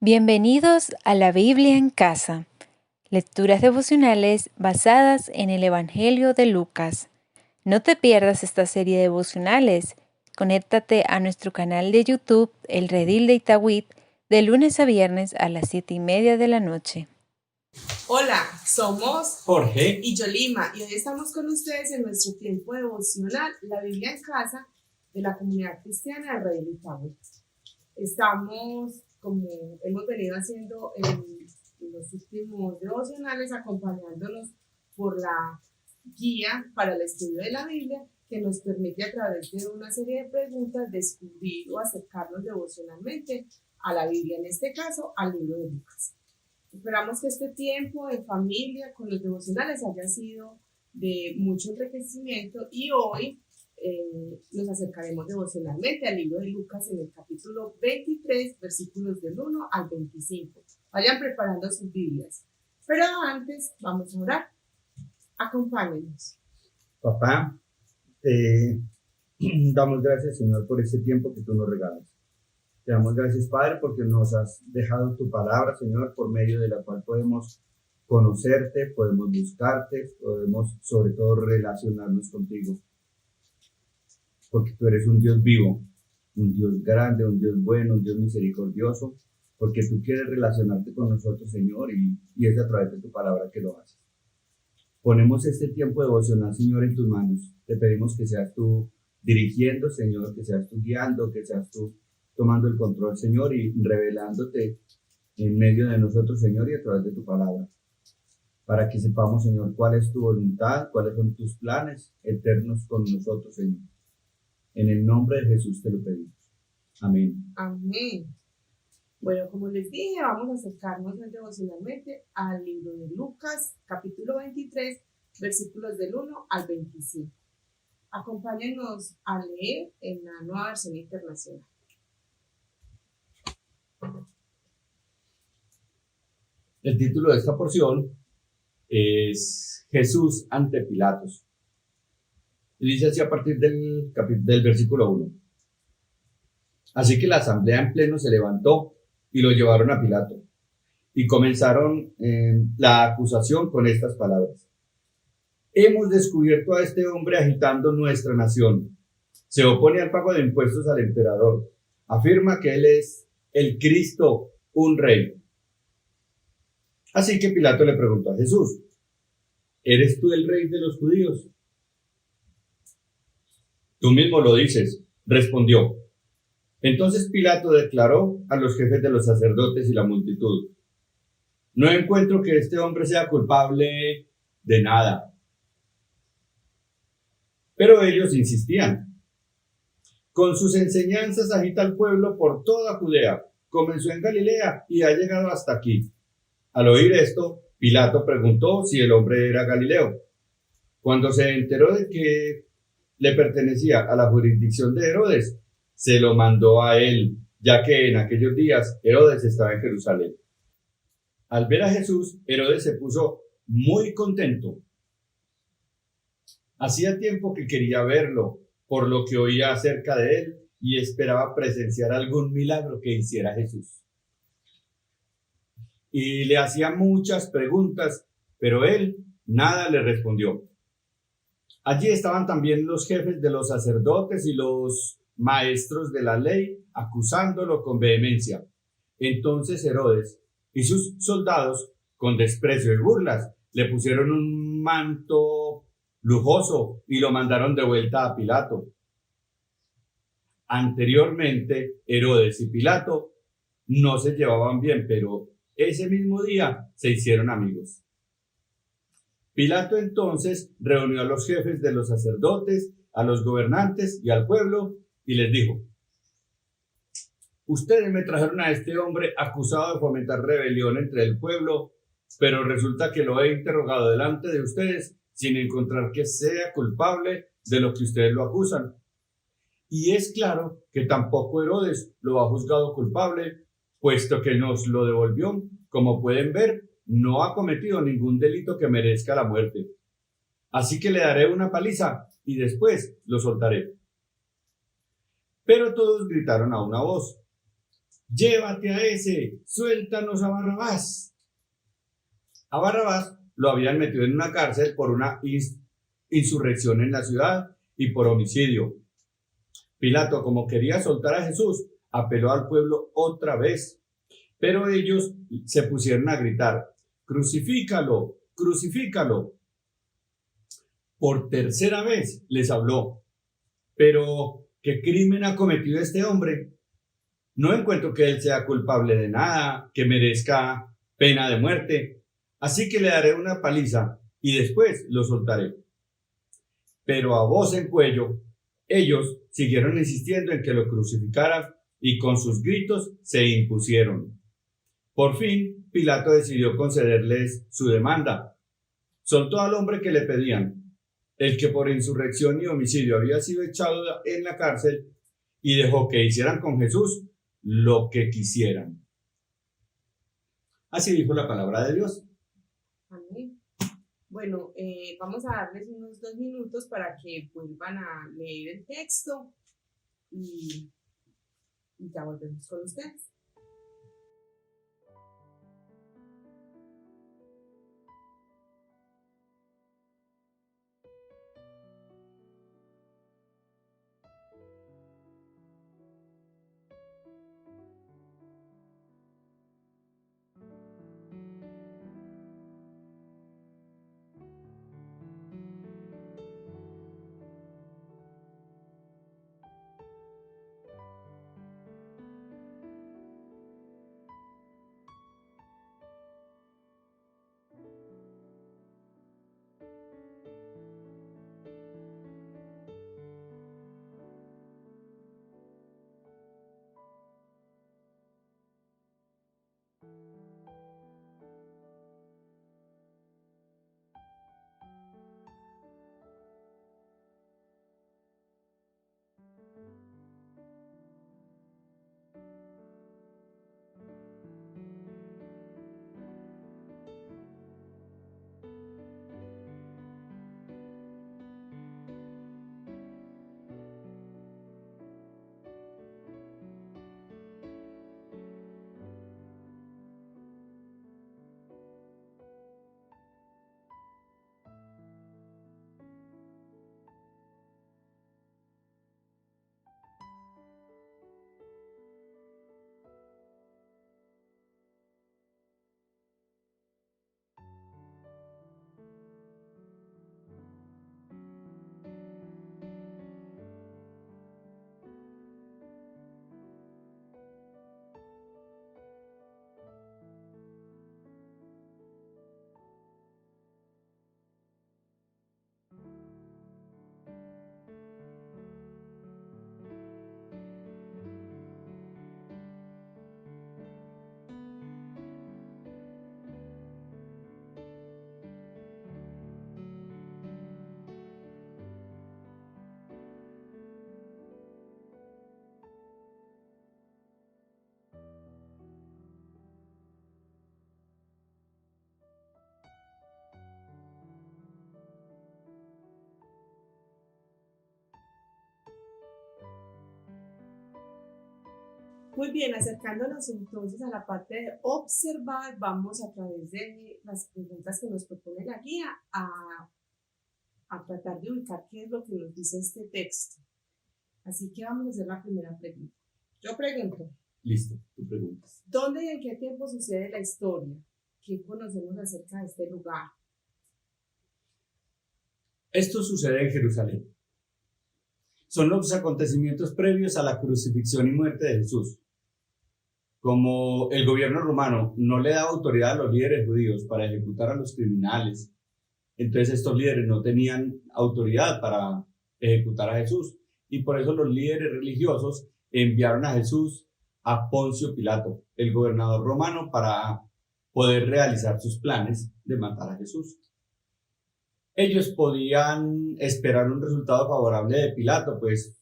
Bienvenidos a la Biblia en casa, lecturas devocionales basadas en el Evangelio de Lucas. No te pierdas esta serie de devocionales. Conéctate a nuestro canal de YouTube, El Redil de Itagüí, de lunes a viernes a las 7:30 de la noche. Hola, somos Jorge y Yolima y hoy estamos con ustedes en nuestro tiempo devocional, la Biblia en casa de la comunidad cristiana de Redil de Itagüí. Estamos, como hemos venido haciendo en los últimos devocionales, acompañándonos por la guía para el estudio de la Biblia que nos permite a través de una serie de preguntas descubrir o acercarnos devocionalmente a la Biblia, en este caso al libro de Lucas. Esperamos que este tiempo en familia con los devocionales haya sido de mucho enriquecimiento y hoy nos acercaremos devocionalmente al libro de Lucas en el capítulo 23, versículos del 1 al 25. Vayan preparando sus Biblias. Pero antes vamos a orar. Acompáñenos. Papá, damos gracias, Señor, por este tiempo que tú nos regalas. Te damos gracias, Padre, porque nos has dejado tu palabra, Señor, por medio de la cual podemos conocerte, podemos buscarte, podemos sobre todo relacionarnos contigo. Porque tú eres un Dios vivo, un Dios grande, un Dios bueno, un Dios misericordioso, porque tú quieres relacionarte con nosotros, Señor, y es a través de tu palabra que lo haces. Ponemos este tiempo devocional, Señor, en tus manos. Te pedimos que seas tú dirigiendo, Señor, que seas tú guiando, que seas tú tomando el control, Señor, y revelándote en medio de nosotros, Señor, y a través de tu palabra. Para que sepamos, Señor, cuál es tu voluntad, cuáles son tus planes eternos con nosotros, Señor. En el nombre de Jesús te lo pedimos. Amén. Amén. Bueno, como les dije, vamos a acercarnos devocionalmente al libro de Lucas, capítulo 23, versículos del 1 al 25. Acompáñenos a leer en la Nueva Versión Internacional. El título de esta porción es Jesús ante Pilatos. Y dice así a partir del versículo 1. Así que la asamblea en pleno se levantó y lo llevaron a Pilato. Y comenzaron la acusación con estas palabras. Hemos descubierto a este hombre agitando nuestra nación. Se opone al pago de impuestos al emperador. Afirma que él es el Cristo, un rey. Así que Pilato le preguntó a Jesús, ¿eres tú el rey de los judíos? Tú mismo lo dices, respondió. Entonces Pilato declaró a los jefes de los sacerdotes y la multitud, no encuentro que este hombre sea culpable de nada. Pero ellos insistían. Con sus enseñanzas agita al pueblo por toda Judea. Comenzó en Galilea y ha llegado hasta aquí. Al oír esto, Pilato preguntó si el hombre era Galileo. Cuando se enteró de que le pertenecía a la jurisdicción de Herodes, se lo mandó a él, ya que en aquellos días Herodes estaba en Jerusalén. Al ver a Jesús, Herodes se puso muy contento. Hacía tiempo que quería verlo, por lo que oía acerca de él y esperaba presenciar algún milagro que hiciera Jesús. Y le hacía muchas preguntas, pero él nada le respondió. Allí estaban también los jefes de los sacerdotes y los maestros de la ley, acusándolo con vehemencia. Entonces Herodes y sus soldados, con desprecio y burlas, le pusieron un manto lujoso y lo mandaron de vuelta a Pilato. Anteriormente, Herodes y Pilato no se llevaban bien, pero ese mismo día se hicieron amigos. Pilato entonces reunió a los jefes de los sacerdotes, a los gobernantes y al pueblo y les dijo, ustedes me trajeron a este hombre acusado de fomentar rebelión entre el pueblo, pero resulta que lo he interrogado delante de ustedes sin encontrar que sea culpable de lo que ustedes lo acusan. Y es claro que tampoco Herodes lo ha juzgado culpable, puesto que nos lo devolvió. Como pueden ver, no ha cometido ningún delito que merezca la muerte. Así que le daré una paliza y después lo soltaré. Pero todos gritaron a una voz, llévate a ese, suéltanos a Barrabás. A Barrabás lo habían metido en una cárcel por una insurrección en la ciudad y por homicidio. Pilato, como quería soltar a Jesús, apeló al pueblo otra vez, pero ellos se pusieron a gritar: crucifícalo, crucifícalo. Por tercera vez les habló: pero ¿qué crimen ha cometido este hombre? No encuentro que él sea culpable de nada, que merezca pena de muerte, así que le daré una paliza y después lo soltaré. Pero a voz en cuello, ellos siguieron insistiendo en que lo crucificaran y con sus gritos se impusieron. Por fin, Pilato decidió concederles su demanda. Soltó al hombre que le pedían, el que por insurrección y homicidio había sido echado en la cárcel, y dejó que hicieran con Jesús lo que quisieran. Así dijo la palabra de Dios. Amén. Bueno, vamos a darles unos 2 minutos para que vuelvan a leer el texto y ya volvemos con ustedes. Muy bien, acercándonos entonces a la parte de observar, vamos a través de las preguntas que nos propone la guía a tratar de ubicar qué es lo que nos dice este texto. Así que vamos a hacer la primera pregunta. Yo pregunto. Listo, tú preguntas. ¿Dónde y en qué tiempo sucede la historia? ¿Qué conocemos acerca de este lugar? Esto sucede en Jerusalén. Son los acontecimientos previos a la crucifixión y muerte de Jesús. Como el gobierno romano no le daba autoridad a los líderes judíos para ejecutar a los criminales, entonces estos líderes no tenían autoridad para ejecutar a Jesús. Y por eso los líderes religiosos enviaron a Jesús a Poncio Pilato, el gobernador romano, para poder realizar sus planes de matar a Jesús. Ellos podían esperar un resultado favorable de Pilato, pues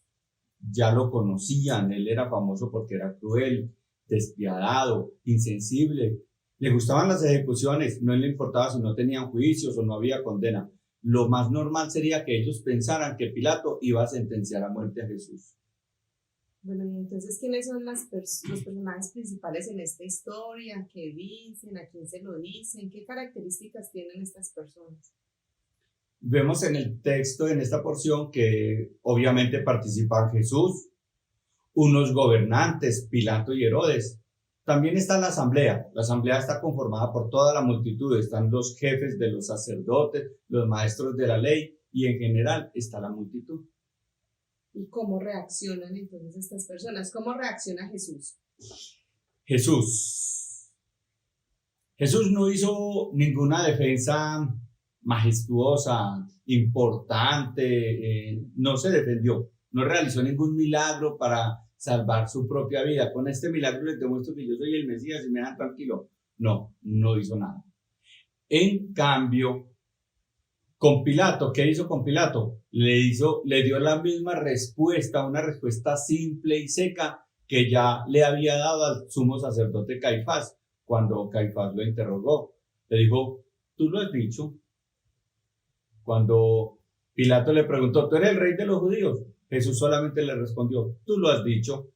ya lo conocían, él era famoso porque era cruel, despiadado, insensible. Le gustaban las ejecuciones, no le importaba si no tenían juicios o no había condena. Lo más normal sería que ellos pensaran que Pilato iba a sentenciar a muerte a Jesús. Bueno, y entonces, ¿quiénes son los personajes principales en esta historia? ¿Qué dicen? ¿A quién se lo dicen? ¿Qué características tienen estas personas? Vemos en el texto, en esta porción, que obviamente participan Jesús, unos gobernantes, Pilato y Herodes. También está la asamblea. La asamblea está conformada por toda la multitud. Están los jefes de los sacerdotes, los maestros de la ley y en general está la multitud. ¿Y cómo reaccionan entonces estas personas? ¿Cómo reacciona Jesús? Jesús. Jesús no hizo ninguna defensa majestuosa, importante, no se defendió, no realizó ningún milagro para salvar su propia vida. Con este milagro les demuestro que yo soy el Mesías y me dejan tranquilo. No, no hizo nada. En cambio, con Pilato, ¿qué hizo con Pilato? Le dio la misma respuesta, una respuesta simple y seca que ya le había dado al sumo sacerdote Caifás cuando Caifás lo interrogó. Le dijo, tú lo has dicho. Cuando Pilato le preguntó, ¿tú eres el rey de los judíos? Jesús solamente le respondió, tú lo has dicho.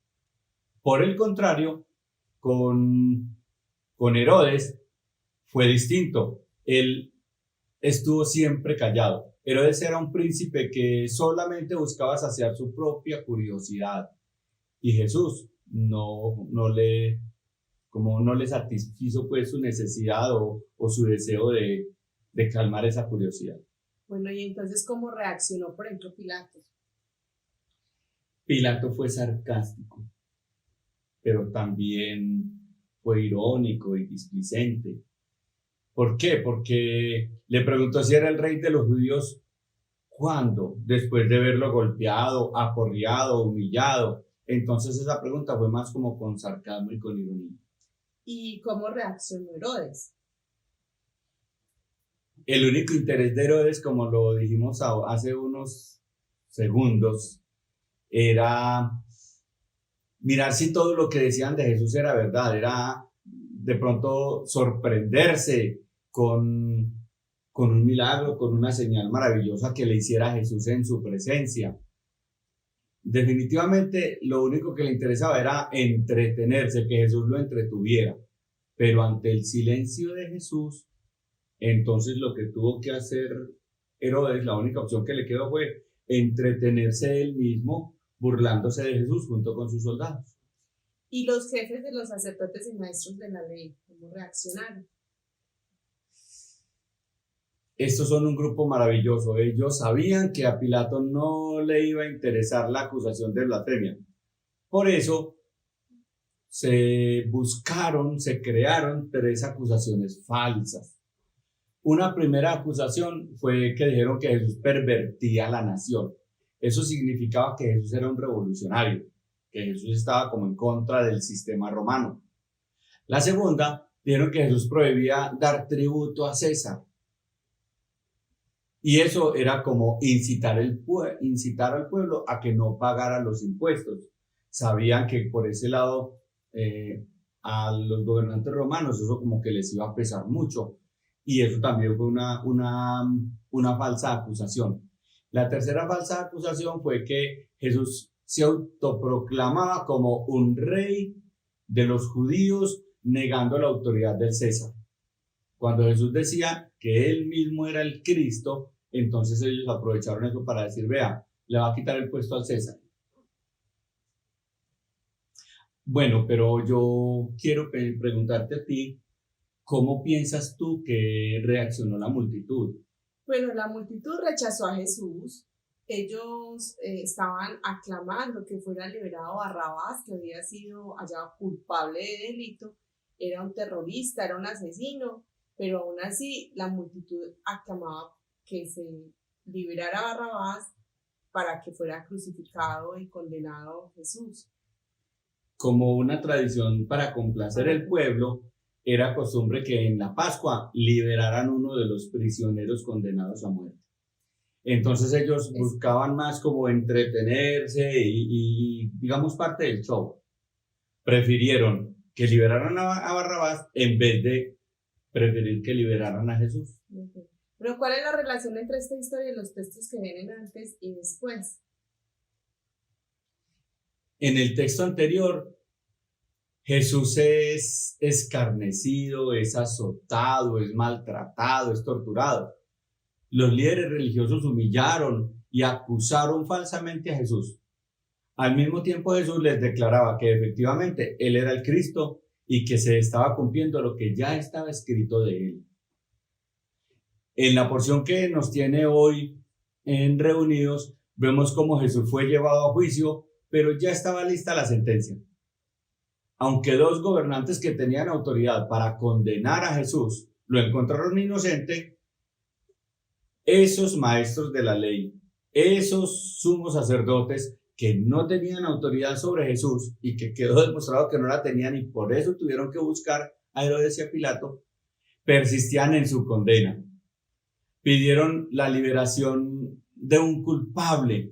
Por el contrario, con Herodes fue distinto. Él estuvo siempre callado. Herodes era un príncipe que solamente buscaba saciar su propia curiosidad. Y Jesús no le satisfizo pues su necesidad o su deseo de calmar esa curiosidad. Bueno, y entonces, ¿cómo reaccionó, por ejemplo, Pilato? Pilato fue sarcástico, pero también fue irónico y displicente. ¿Por qué? Porque le preguntó si era el rey de los judíos. ¿Cuándo? Después de verlo golpeado, aporreado, humillado. Entonces esa pregunta fue más como con sarcasmo y con ironía. ¿Y cómo reaccionó Herodes? El único interés de Herodes, como lo dijimos hace unos segundos, era mirar si todo lo que decían de Jesús era verdad, era de pronto sorprenderse con un milagro, con una señal maravillosa que le hiciera Jesús en su presencia. Definitivamente lo único que le interesaba era entretenerse, que Jesús lo entretuviera, pero ante el silencio de Jesús, entonces lo que tuvo que hacer Herodes, la única opción que le quedó fue entretenerse él mismo, burlándose de Jesús junto con sus soldados. ¿Y los jefes de los sacerdotes y maestros de la ley, cómo reaccionaron? Estos son un grupo maravilloso. Ellos sabían que a Pilato no le iba a interesar la acusación de blasfemia. Por eso se crearon 3 acusaciones falsas. Una primera acusación fue que dijeron que Jesús pervertía la nación. Eso significaba que Jesús era un revolucionario, que Jesús estaba como en contra del sistema romano. La segunda, dijeron que Jesús prohibía dar tributo a César. Y eso era como incitar al pueblo a que no pagara los impuestos. Sabían que por ese lado a los gobernantes romanos eso como que les iba a pesar mucho. Y eso también fue una falsa acusación. La tercera falsa acusación fue que Jesús se autoproclamaba como un rey de los judíos, negando la autoridad del César. Cuando Jesús decía que él mismo era el Cristo, entonces ellos aprovecharon eso para decir, vea, le va a quitar el puesto al César. Bueno, pero yo quiero preguntarte a ti, ¿cómo piensas tú que reaccionó la multitud? Bueno, la multitud rechazó a Jesús. Ellos estaban aclamando que fuera liberado Barrabás, que había sido hallado culpable de delito. Era un terrorista, era un asesino, pero aún así la multitud aclamaba que se liberara Barrabás para que fuera crucificado y condenado Jesús. Como una tradición para complacer al pueblo, era costumbre que en la Pascua liberaran uno de los prisioneros condenados a muerte. Entonces ellos buscaban más como entretenerse y digamos parte del show. Prefirieron que liberaran a Barrabás en vez de preferir que liberaran a Jesús. Pero ¿cuál es la relación entre esta historia y los textos que vienen antes y después? En el texto anterior, Jesús es escarnecido, es azotado, es maltratado, es torturado. Los líderes religiosos humillaron y acusaron falsamente a Jesús. Al mismo tiempo, Jesús les declaraba que efectivamente Él era el Cristo y que se estaba cumpliendo lo que ya estaba escrito de Él. En la porción que nos tiene hoy en Reunidos, vemos cómo Jesús fue llevado a juicio, pero ya estaba lista la sentencia. Aunque dos gobernantes que tenían autoridad para condenar a Jesús lo encontraron inocente, esos maestros de la ley, esos sumos sacerdotes que no tenían autoridad sobre Jesús y que quedó demostrado que no la tenían y por eso tuvieron que buscar a Herodes y a Pilato, persistían en su condena. Pidieron la liberación de un culpable.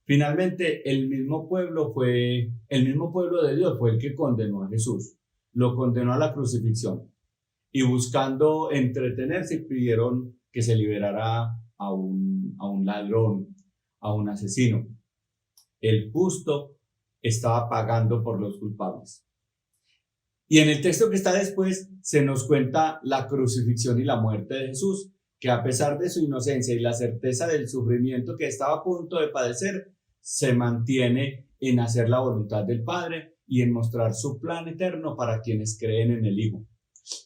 Finalmente, el mismo pueblo de Dios fue el que condenó a Jesús. Lo condenó a la crucifixión. Y buscando entretenerse, pidieron que se liberara a un ladrón, a un asesino. El justo estaba pagando por los culpables. Y en el texto que está después se nos cuenta la crucifixión y la muerte de Jesús, que a pesar de su inocencia y la certeza del sufrimiento que estaba a punto de padecer, se mantiene en hacer la voluntad del Padre y en mostrar su plan eterno para quienes creen en el Hijo.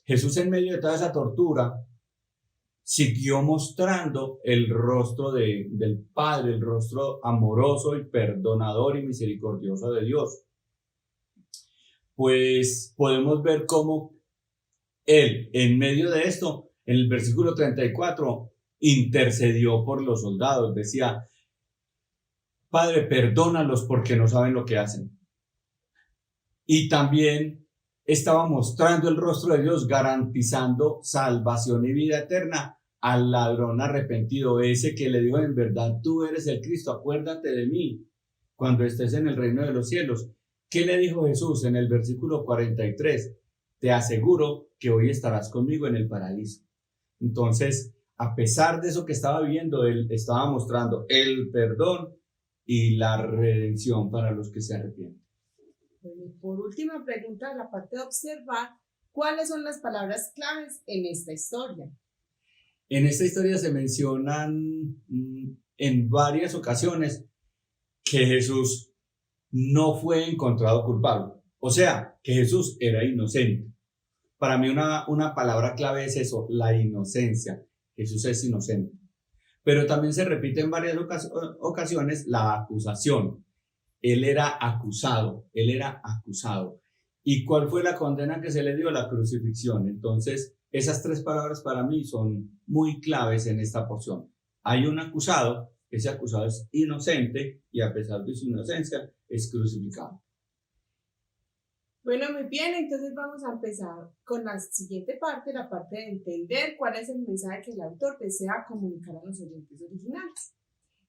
Jesús, en medio de toda esa tortura, siguió mostrando el rostro del Padre, el rostro amoroso y perdonador y misericordioso de Dios. Pues podemos ver cómo Él, en medio de esto, en el versículo 34, intercedió por los soldados. Decía: Padre, perdónalos porque no saben lo que hacen. Y también estaba mostrando el rostro de Dios, garantizando salvación y vida eterna al ladrón arrepentido, ese que le dijo: en verdad tú eres el Cristo, acuérdate de mí cuando estés en el reino de los cielos. ¿Qué le dijo Jesús en el versículo 43? Te aseguro que hoy estarás conmigo en el paraíso. Entonces, a pesar de eso que estaba viviendo, él estaba mostrando el perdón y la redención para los que se arrepienten. Bueno, y por última pregunta, la parte de observar, ¿cuáles son las palabras claves en esta historia? En esta historia se mencionan en varias ocasiones que Jesús no fue encontrado culpable. O sea, que Jesús era inocente. Para mí una palabra clave es eso, la inocencia. Jesús es inocente. Pero también se repite en varias ocasiones la acusación. Él era acusado. ¿Y cuál fue la condena que se le dio? La crucifixión. Entonces, esas tres palabras para mí son muy claves en esta porción. Hay un acusado, ese acusado es inocente y a pesar de su inocencia es crucificado. Bueno, muy bien, entonces vamos a empezar con la siguiente parte, la parte de entender cuál es el mensaje que el autor desea comunicar a los oyentes originales.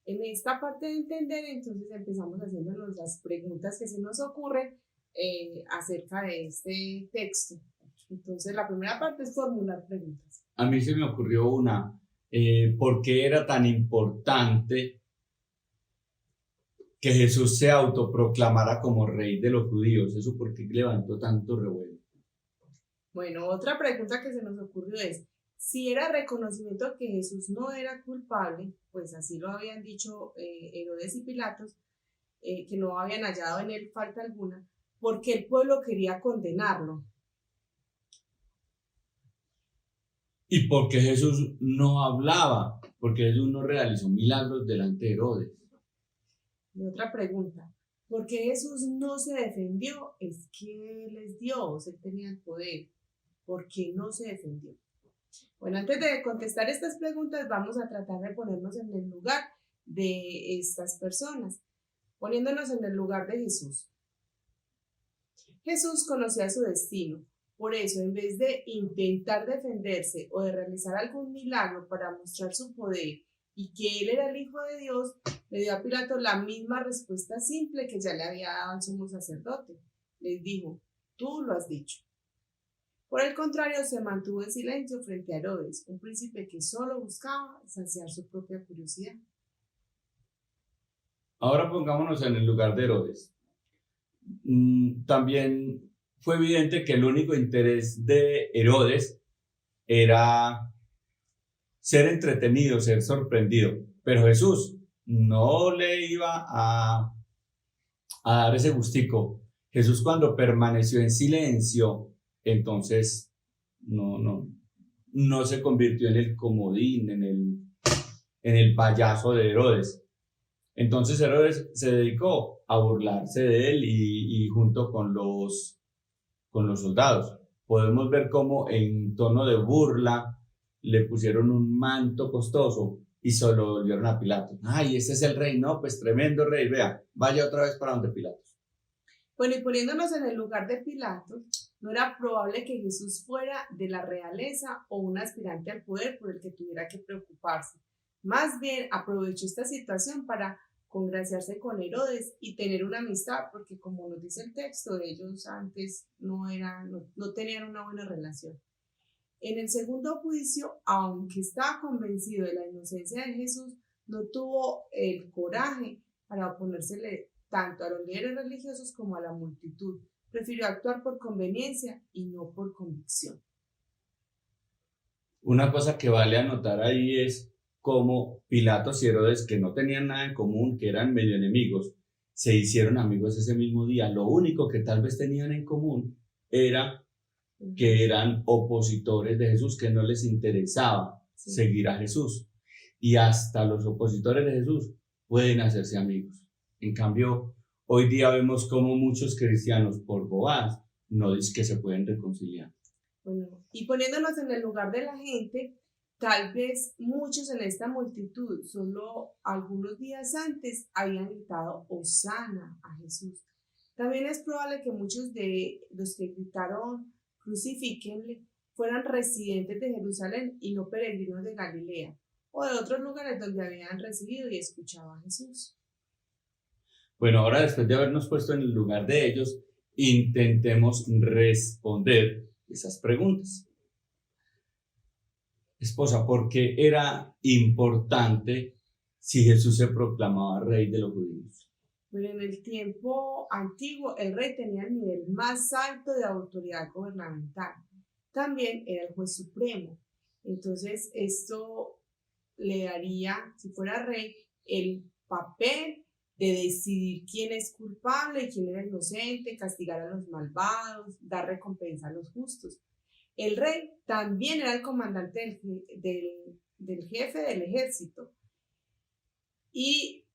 En esta parte de entender, entonces empezamos haciéndonos las preguntas que se nos ocurren acerca de este texto. Entonces, la primera parte es formular preguntas. A mí se me ocurrió una, ¿por qué era tan importante que Jesús se autoproclamara como rey de los judíos? ¿Eso por qué levantó tanto revuelo? Bueno, otra pregunta que se nos ocurrió es, si era reconocimiento que Jesús no era culpable, pues así lo habían dicho Herodes y Pilatos, que no habían hallado en él falta alguna, porque el pueblo quería condenarlo. ¿Y por qué Jesús no hablaba? Porque Jesús no realizó milagros delante de Herodes. Y otra pregunta, ¿por qué Jesús no se defendió? Es que Él es Dios, Él tenía el poder. ¿Por qué no se defendió? Bueno, antes de contestar estas preguntas, vamos a tratar de ponernos en el lugar de estas personas, poniéndonos en el lugar de Jesús. Jesús conocía su destino, por eso en vez de intentar defenderse o de realizar algún milagro para mostrar su poder y que Él era el Hijo de Dios, le dio a Pilato la misma respuesta simple que ya le había dado al sumo sacerdote. Les dijo, tú lo has dicho. Por el contrario, se mantuvo en silencio frente a Herodes, un príncipe que solo buscaba saciar su propia curiosidad. Ahora pongámonos en el lugar de Herodes. También fue evidente que el único interés de Herodes era ser entretenido, ser sorprendido, pero Jesús no le iba a dar ese gustico. Jesús, cuando permaneció en silencio, entonces no se convirtió en el comodín, en el payaso de Herodes. Entonces Herodes se dedicó a burlarse de él y junto con los soldados. Podemos ver cómo en tono de burla le pusieron un manto costoso y se lo volvieron a Pilato. Ay, ese es el rey, no, pues tremendo rey, vea, vaya otra vez para donde Pilatos. Bueno, y poniéndonos en el lugar de Pilato, no era probable que Jesús fuera de la realeza o un aspirante al poder por el que tuviera que preocuparse. Más bien aprovechó esta situación para congraciarse con Herodes y tener una amistad, porque como nos dice el texto, ellos antes no tenían una buena relación. En el segundo juicio, aunque estaba convencido de la inocencia de Jesús, no tuvo el coraje para oponérsele tanto a los líderes religiosos como a la multitud. Prefirió actuar por conveniencia y no por convicción. Una cosa que vale anotar ahí es cómo Pilatos y Herodes, que no tenían nada en común, que eran medio enemigos, se hicieron amigos ese mismo día. Lo único que tal vez tenían en común era que eran opositores de Jesús, que no les interesaba seguir a Jesús. Y hasta los opositores de Jesús pueden hacerse amigos. En cambio, hoy día vemos como muchos cristianos, por bobadas, no dicen que se pueden reconciliar. Bueno, y poniéndonos en el lugar de la gente, tal vez muchos en esta multitud, solo algunos días antes, habían gritado Hosana a Jesús. También es probable que muchos de los que gritaron crucifíquenle fueran residentes de Jerusalén y no peregrinos de Galilea o de otros lugares donde habían recibido y escuchado a Jesús. Bueno, ahora después de habernos puesto en el lugar de ellos, intentemos responder esas preguntas. Esposa, ¿por qué era importante si Jesús se proclamaba rey de los judíos? Bueno, en el tiempo antiguo, el rey tenía el nivel más alto de autoridad gubernamental. También era el juez supremo. Entonces, esto le daría, si fuera rey, el papel de decidir quién es culpable y quién era inocente, castigar a los malvados, dar recompensa a los justos. El rey también era el comandante del jefe del ejército. Y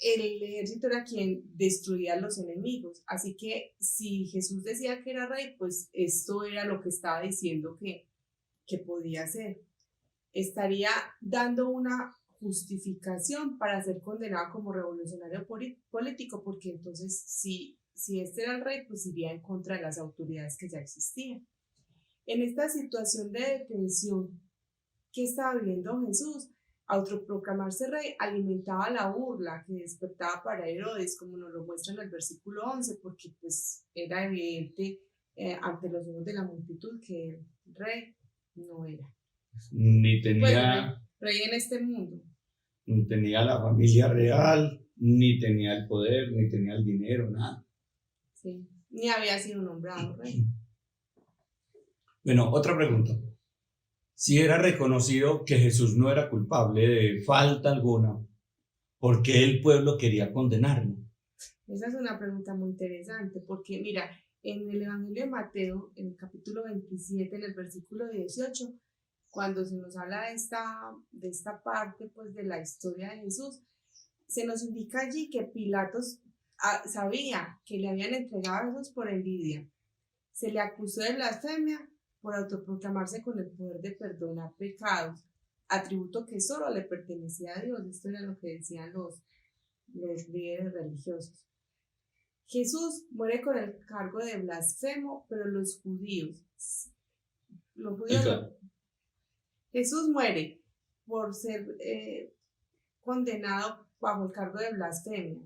el ejército era quien destruía a los enemigos. Así que si Jesús decía que era rey, pues esto era lo que estaba diciendo que podía hacer. Estaría dando una justificación para ser condenado como revolucionario político, porque entonces si este era el rey, pues iría en contra de las autoridades que ya existían. En esta situación de detención que estaba viviendo Jesús, autoproclamarse rey alimentaba la burla que despertaba para Herodes, como nos lo muestra en el versículo 11, porque pues era evidente ante los ojos de la multitud que el rey no era. Ni tenía, rey en este mundo. Ni tenía la familia real, ni tenía el poder, ni tenía el dinero, nada. Sí, ni había sido nombrado rey. Bueno, otra pregunta. Si era reconocido que Jesús no era culpable de falta alguna, ¿por qué el pueblo quería condenarlo? Esa es una pregunta muy interesante, porque mira, en el Evangelio de Mateo, en el capítulo 27, en el versículo 18, cuando se nos habla de esta parte pues, de la historia de Jesús, se nos indica allí que Pilatos sabía que le habían entregado a Jesús por envidia. Se le acusó de blasfemia por autoproclamarse con el poder de perdonar pecados, atributo que solo le pertenecía a Dios. Esto era lo que decían los líderes religiosos. Jesús muere con el cargo de blasfemo, pero los judíos Jesús muere por ser condenado bajo el cargo de blasfemia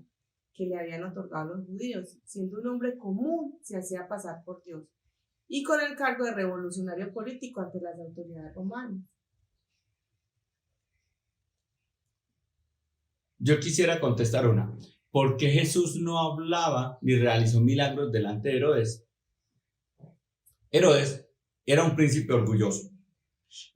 que le habían otorgado los judíos. Siendo un hombre común, se hacía pasar por Dios. Y con el cargo de revolucionario político ante las autoridades romanas. Yo quisiera contestar una. ¿Por qué Jesús no hablaba ni realizó milagros delante de Herodes? Herodes era un príncipe orgulloso.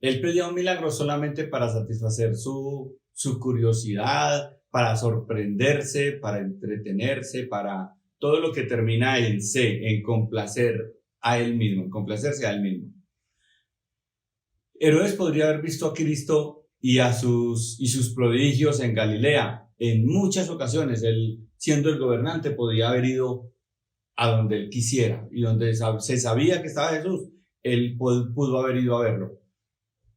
Él pedía un milagro solamente para satisfacer su curiosidad, para sorprenderse, para entretenerse, para todo lo que termina en C, en complacer a él mismo, en complacerse a él mismo. Herodes podría haber visto a Cristo y sus prodigios en Galilea. En muchas ocasiones, él, siendo el gobernante, podía haber ido a donde él quisiera y donde se sabía que estaba Jesús, él pudo haber ido a verlo,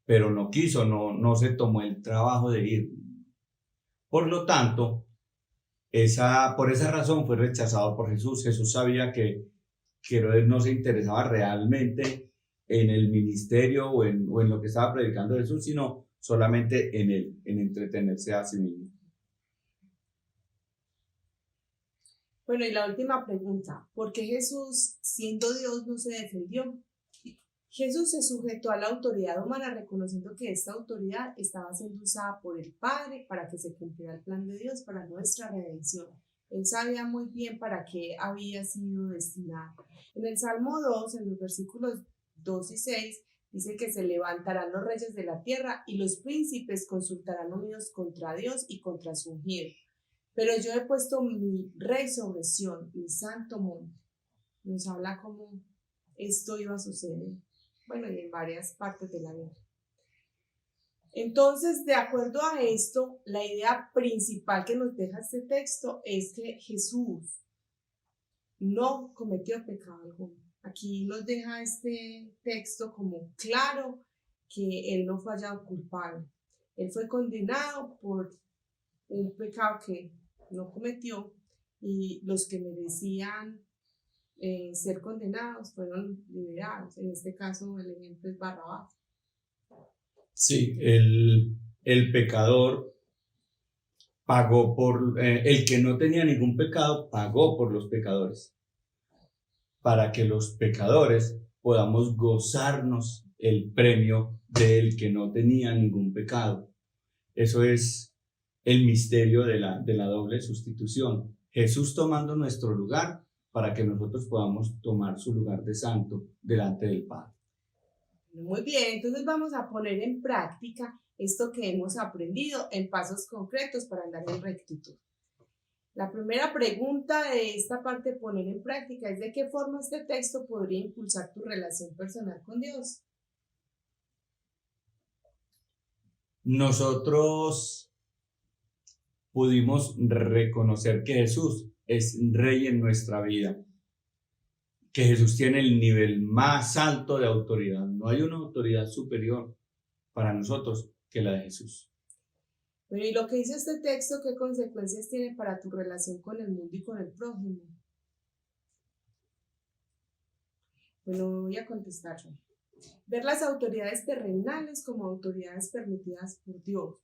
pero no quiso, no se tomó el trabajo de ir. Por lo tanto, por esa razón fue rechazado por Jesús. Jesús sabía que Herodes no se interesaba realmente en el ministerio o en lo que estaba predicando Jesús, sino solamente en él, en entretenerse a sí mismo. Bueno, y la última pregunta, ¿por qué Jesús, siendo Dios, no se defendió? Jesús se sujetó a la autoridad humana reconociendo que esta autoridad estaba siendo usada por el Padre para que se cumpliera el plan de Dios para nuestra redención. Él sabía muy bien para qué había sido destinado. En el Salmo 2, en los versículos 2 y 6, dice que se levantarán los reyes de la tierra y los príncipes consultarán unidos contra Dios y contra su ungido. Pero yo he puesto mi rey sobre Sión, mi santo monte. Nos habla cómo esto iba a suceder. Bueno, y en varias partes de la Biblia. Entonces, de acuerdo a esto, la idea principal que nos deja este texto es que Jesús no cometió pecado alguno. Aquí nos deja este texto como claro que él no fue hallado culpable. Él fue condenado por un pecado que no cometió y los que merecían ser condenados fueron liberados. En este caso el ejemplo es Barrabás. Sí, el pecador pagó por, el que no tenía ningún pecado pagó por los pecadores, para que los pecadores podamos gozarnos el premio del que no tenía ningún pecado. Eso es el misterio de la doble sustitución. Jesús tomando nuestro lugar para que nosotros podamos tomar su lugar de santo delante del Padre. Muy bien, entonces vamos a poner en práctica esto que hemos aprendido en pasos concretos para andar en rectitud. La primera pregunta de esta parte de poner en práctica es: ¿de qué forma este texto podría impulsar tu relación personal con Dios? Nosotros pudimos reconocer que Jesús es Rey en nuestra vida, que Jesús tiene el nivel más alto de autoridad. No hay una autoridad superior para nosotros que la de Jesús. Bueno, y lo que dice este texto, ¿qué consecuencias tiene para tu relación con el mundo y con el prójimo? Bueno, voy a contestar yo. Ver las autoridades terrenales como autoridades permitidas por Dios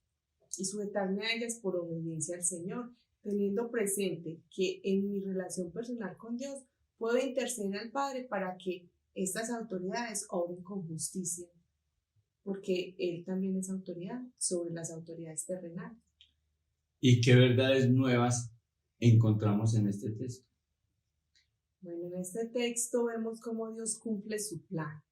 y sujetarme a ellas por obediencia al Señor, teniendo presente que en mi relación personal con Dios puedo interceder al Padre para que estas autoridades obren con justicia, porque Él también es autoridad sobre las autoridades terrenales. ¿Y qué verdades nuevas encontramos en este texto? Bueno, en este texto vemos cómo Dios cumple su plan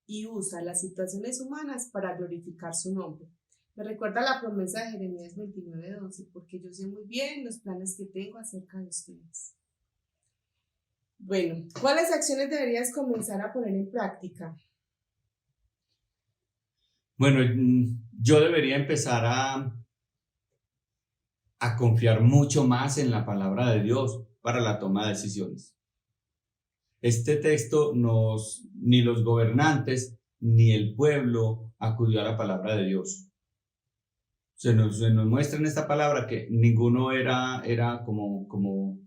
y usa las situaciones humanas para glorificar su nombre. Me recuerda la promesa de Jeremías 29:12, porque yo sé muy bien los planes que tengo acerca de ustedes. Bueno, ¿cuáles acciones deberías comenzar a poner en práctica? Bueno, yo debería empezar a confiar mucho más en la palabra de Dios para la toma de decisiones. Este texto ni los gobernantes ni el pueblo acudió a la palabra de Dios. Se nos muestra en esta palabra que ninguno era como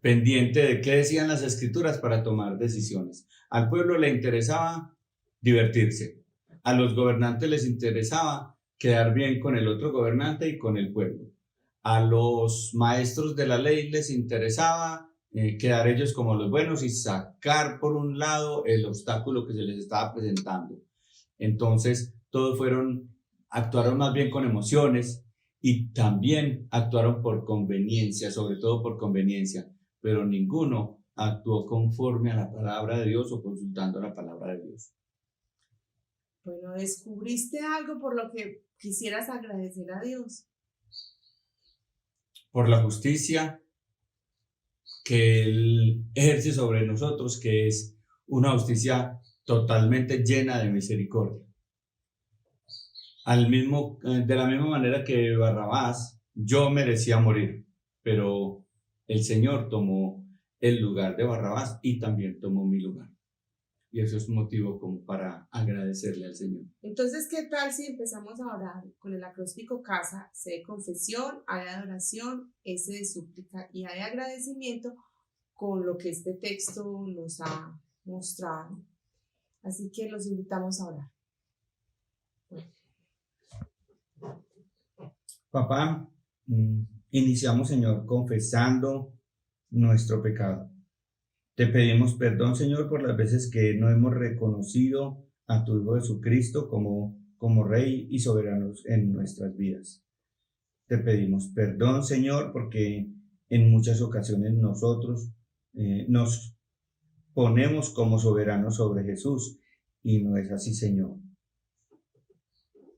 pendiente de qué decían las escrituras para tomar decisiones. Al pueblo le interesaba divertirse. A los gobernantes les interesaba quedar bien con el otro gobernante y con el pueblo. A los maestros de la ley les interesaba quedar ellos como los buenos y sacar por un lado el obstáculo que se les estaba presentando. Entonces, todos actuaron más bien con emociones y también actuaron por conveniencia, sobre todo por conveniencia, pero ninguno actuó conforme a la palabra de Dios o consultando la palabra de Dios. Bueno, ¿descubriste algo por lo que quisieras agradecer a Dios? Por la justicia que Él ejerce sobre nosotros, que es una justicia totalmente llena de misericordia. De la misma manera que Barrabás, yo merecía morir, pero el Señor tomó el lugar de Barrabás y también tomó mi lugar. Y eso es un motivo como para agradecerle al Señor. Entonces, ¿qué tal si empezamos a orar con el acróstico CASA? C de confesión, A de adoración, S de súplica y A de agradecimiento con lo que este texto nos ha mostrado. Así que los invitamos a orar. Papá, iniciamos, Señor, confesando nuestro pecado. Te pedimos perdón, Señor, por las veces que no hemos reconocido a tu Hijo Jesucristo como Rey y soberano en nuestras vidas. Te pedimos perdón, Señor, porque en muchas ocasiones nosotros nos ponemos como soberanos sobre Jesús y no es así, Señor.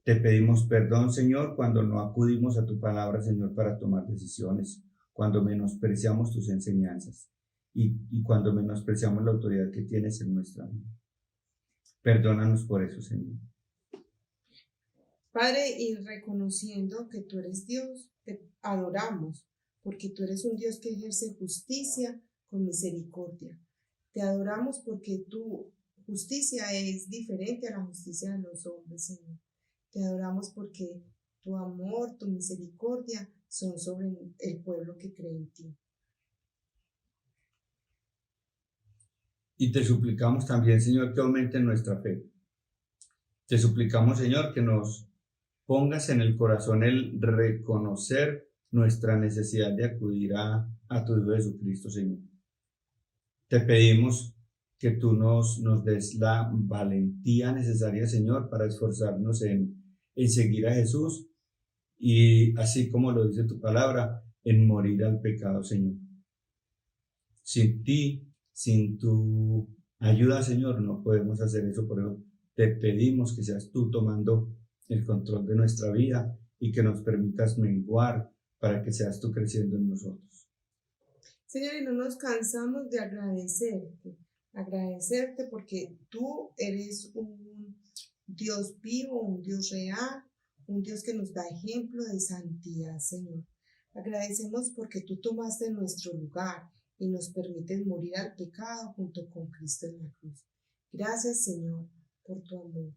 Te pedimos perdón, Señor, cuando no acudimos a tu palabra, Señor, para tomar decisiones, cuando menospreciamos tus enseñanzas y cuando menospreciamos la autoridad que tienes en nuestra vida. Perdónanos por eso, Señor. Padre, y reconociendo que tú eres Dios, te adoramos, porque tú eres un Dios que ejerce justicia con misericordia. Te adoramos porque tu justicia es diferente a la justicia de los hombres, Señor. Te adoramos porque tu amor, tu misericordia son sobre el pueblo que cree en ti. Y te suplicamos también, Señor, que aumente nuestra fe. Te suplicamos, Señor, que nos pongas en el corazón el reconocer nuestra necesidad de acudir a tu Hijo Jesucristo, Señor. Te pedimos que tú nos des la valentía necesaria, Señor, para esforzarnos en seguir a Jesús y, así como lo dice tu palabra, en morir al pecado, Señor. Sin ti, sin tu ayuda, Señor, no podemos hacer eso. Por eso te pedimos que seas tú tomando el control de nuestra vida y que nos permitas menguar para que seas tú creciendo en nosotros. Señor, y no nos cansamos de agradecerte porque tú eres un Dios vivo, un Dios real, un Dios que nos da ejemplo de santidad, Señor. Agradecemos porque tú tomaste nuestro lugar y nos permites morir al pecado junto con Cristo en la cruz. Gracias, Señor, por tu amor.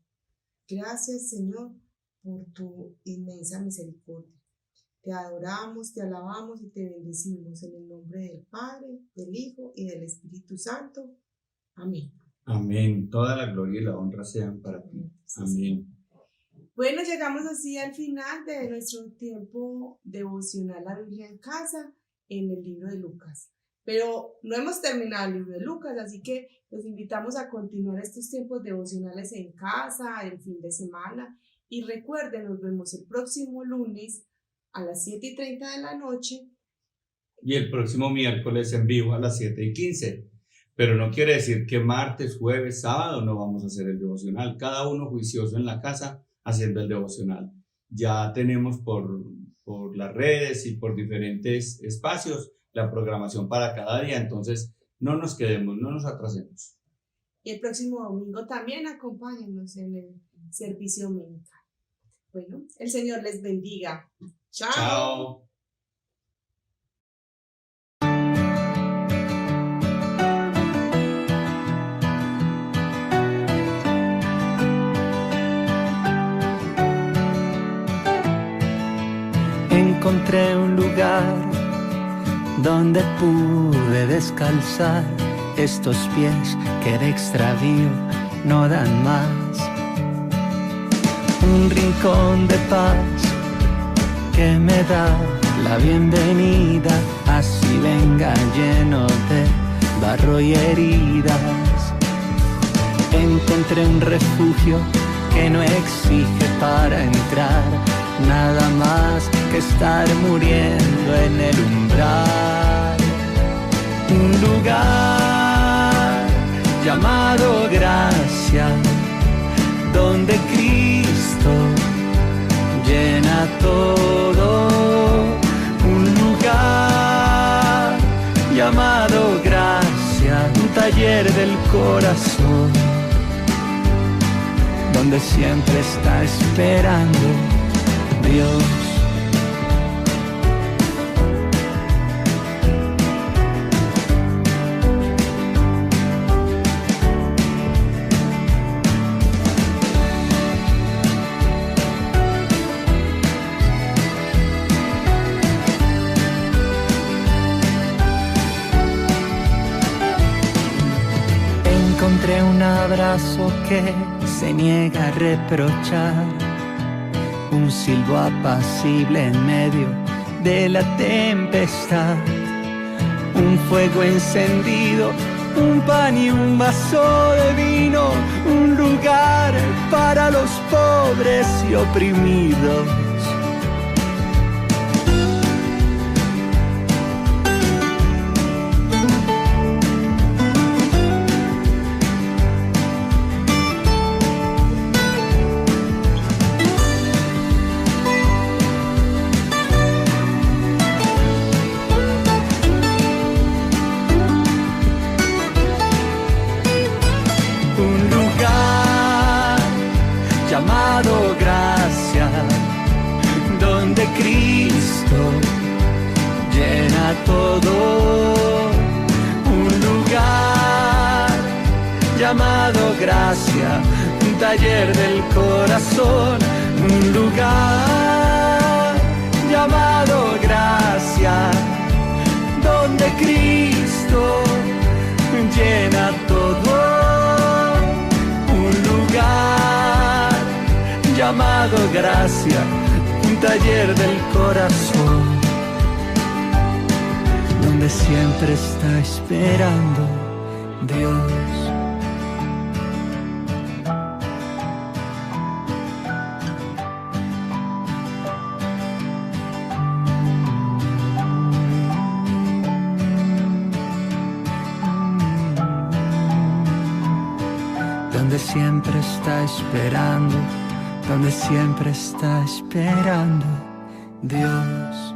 Gracias, Señor, por tu inmensa misericordia. Te adoramos, te alabamos y te bendecimos en el nombre del Padre, del Hijo y del Espíritu Santo. Amén. Amén. Toda la gloria y la honra sean para ti. Amén. Bueno, llegamos así al final de nuestro tiempo devocional La Biblia en Casa en el libro de Lucas. Pero no hemos terminado el libro de Lucas, así que los invitamos a continuar estos tiempos devocionales en casa, el fin de semana. Y recuerden, nos vemos el próximo lunes a las 7:30 de la noche. Y el próximo miércoles en vivo a las 7:15. Pero no quiere decir que martes, jueves, sábado no vamos a hacer el devocional. Cada uno juicioso en la casa haciendo el devocional. Ya tenemos por las redes y por diferentes espacios la programación para cada día. Entonces no nos quedemos, no nos atrasemos. Y el próximo domingo también acompáñenos en el servicio dominical. Bueno, el Señor les bendiga. Chao. Chao. Encontré un lugar donde pude descalzar estos pies que de extravío no dan más. Un rincón de paz que me da la bienvenida, así venga lleno de barro y heridas. Encontré un refugio que no exige para entrar nada más que estar muriendo en el umbral. Un lugar llamado gracia, donde Cristo llena todo. Un lugar llamado gracia, un taller del corazón, donde siempre está esperando Dios. Encontré un abrazo que se niega a reprochar, un silbo apacible en medio de la tempestad, un fuego encendido, un pan y un vaso de vino, un lugar para los pobres y oprimidos. Llamado gracia, donde Cristo llena todo. Un lugar llamado gracia, un taller del corazón. Un lugar llamado gracia, donde Cristo llena todo. Un lugar llamado gracia, un taller del corazón, donde siempre está esperando Dios. Donde siempre está esperando, donde siempre está esperando Dios.